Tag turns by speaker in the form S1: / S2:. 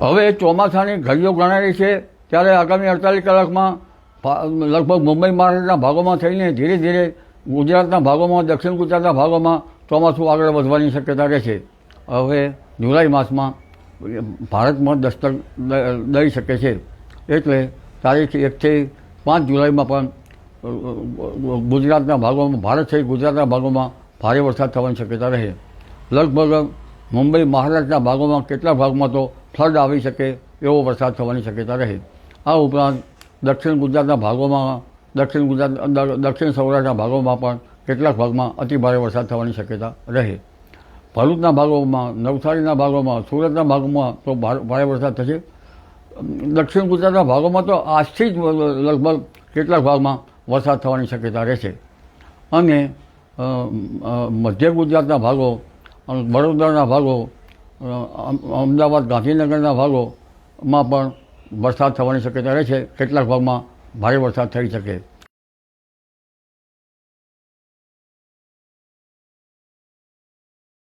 S1: હવે ચોમાસાની ઘડીઓ ગણારી છે ત્યારે આગામી 48 કલાકમાં લગભગ મુંબઈ મહારાષ્ટ્રના ભાગોમાં થઈને ધીરે ધીરે ગુજરાતના ભાગોમાં, દક્ષિણ ગુજરાતના ભાગોમાં ચોમાસું આગળ વધવાની શક્યતા રહે છે. હવે જુલાઈ માસમાં ભારતમાં દસ્તક દઈ શકે છે. એટલે તારીખ 1 થી 5 જુલાઈમાં પણ ગુજરાતના ભાગોમાં, ભારત સહિત ગુજરાતના ભાગોમાં ભારે વરસાદ થવાની શક્યતા રહે. લગભગ મુંબઈ મહારાષ્ટ્રના ભાગોમાં કેટલાક ભાગમાં તો ફ્લડ આવી શકે એવો વરસાદ થવાની શક્યતા રહે. આ ઉપરાંત દક્ષિણ ગુજરાતના ભાગોમાં, દક્ષિણ સૌરાષ્ટ્રના ભાગોમાં પણ કેટલાક ભાગમાં અતિભારે વરસાદ થવાની શક્યતા રહે. ભરૂચના ભાગોમાં, નવસારીના ભાગોમાં, સુરતના ભાગોમાં તો ભારે વરસાદ થશે. દક્ષિણ ગુજરાતના ભાગોમાં તો આજથી જ લગભગ કેટલાક ભાગમાં વરસાદ થવાની શક્યતા રહેશે. અને મધ્ય ગુજરાતના ભાગો, વડોદરાના ભાગો, અમદાવાદ, ગાંધીનગરના ભાગોમાં પણ વરસાદ થવાની શક્યતા રહે છે. કેટલાક ભાગમાં ભારે વરસાદ થઈ શકે.